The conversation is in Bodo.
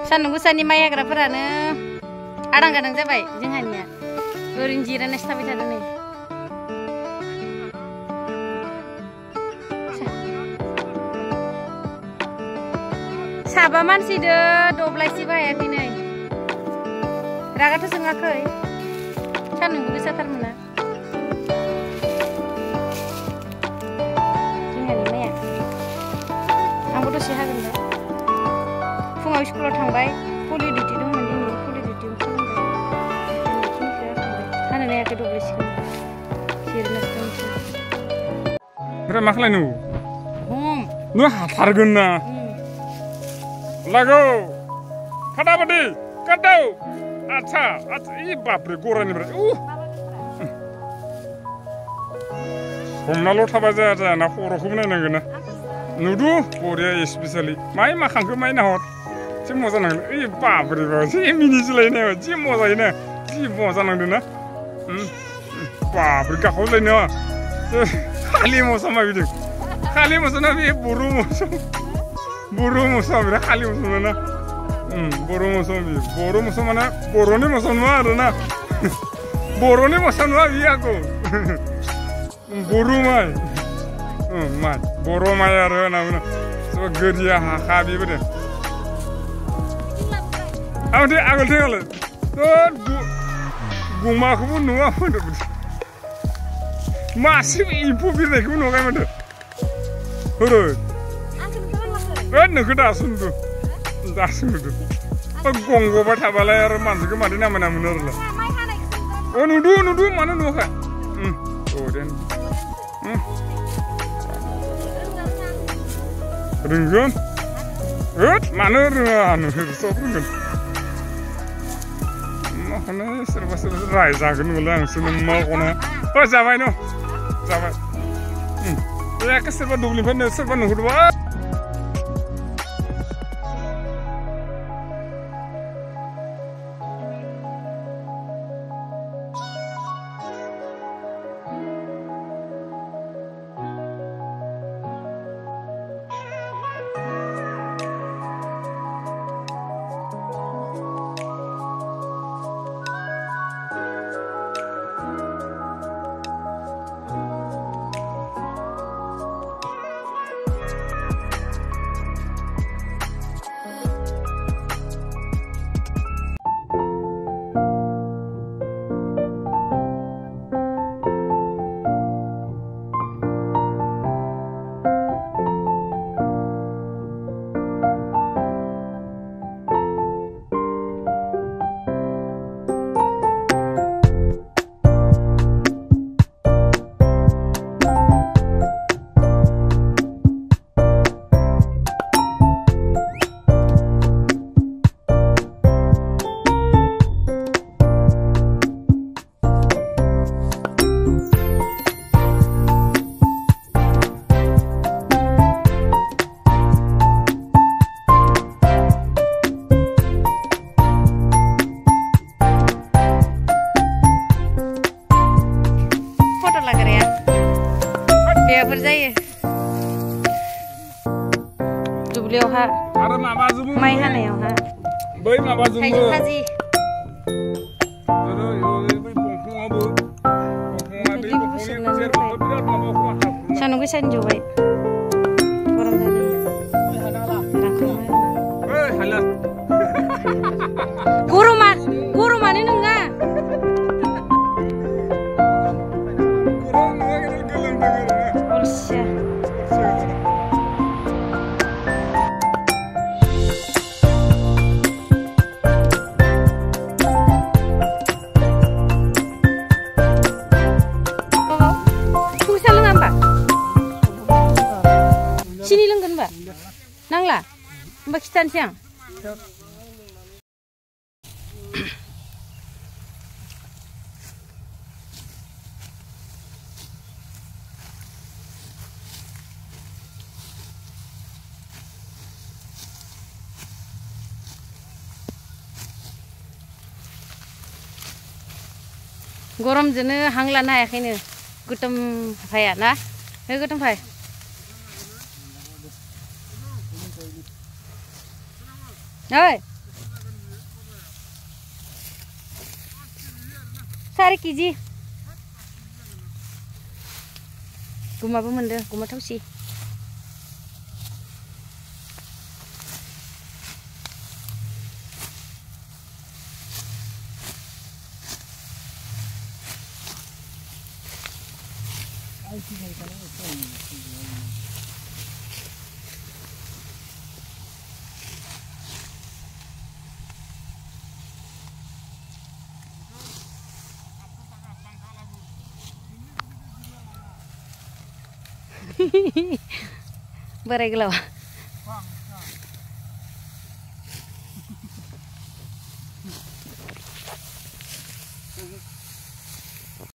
सान्दुं गोसानि माइ हाग्राफोरानो आदां गादां जाबाय जोंहानिया ओरैनो जिरायनासो थाबाय थादों नै साबा मानसिदो दब्लायसेबो हायाखै नै रागाथ' जोङाखै सान्दुंबो गोसाथारमोन ना जोंहानि माइया आंबो दसे हागोन दा फुङाव स्कुलाव थांबाय पलिअ डिउटि दंमोन दिनै पलिअ डिउटियाव खालामबाय हानो नायाखै दब्लायसेखौ जिरायनासो दंसै ओमफ्राय मा खालायनो हम नों हाथारगोन ना लागौ खादाबादि काटाव आच्छा आच्छा इ बापरे गरानिफ्राय हमनाल' थाबा जाया ना खर'खौबो नायनांगोन ना नुदु बरिया स्पेसियेलि माइ माखांखो माइ नाहर जि मजा नांदों ओइ बापरे बाप जि मिनिज्लायनाय जि मजायैनो जि मजा नांदों ना बापरे गाखोलायनो खालि मोसा माबिदों खालि मोसाना बे बर' मोसा बिराद खालि मोसा ना बर' मोसा माने बर'नि मोसा नङा आरोना बर'नि मोसा नङा बियो आंखौ बर' माइ बर' माइ आरो होनना बुङो गोरिया हाखा बेबायदि आगोलथाय गुमाखौबो नुवा मासेबो एम्फौ बिरनायखौबो नुवाखै माथो नोंखौ दासो नुदों गंग'बाय थाबालाय आरो मानसिखौ मादै नामाय ना मोनो आरोलाय नुदु मानो नुवाखै दे रोंगोन मानो रोङा नोंसोर सब रोंगोन माखौनो सोरबा रायजागोन नोंलाय आंसोनो माखौनो जाबाय न जाबाय एखे सोरबा दुब्लिनिफ्रायनो सोरबा नुहुरबा जायो दुब्लियावहा माइ हानायावहा बै माबाजों थाइजौ खाजि सान्दुं गोसानि जबाय गरम जादों गरमानो नङा अलसिया फैसा लोङा होमबा सिनि लोंगोन होमबा नांला होमबा खिथानोसै आं गरमजोंनो हां लानो हायाखैनो गोथोम भाया ना गोथोम भाई ओइ 4 केजि गुमाबो मोनदों गुमा थावसि बोराय गोलाव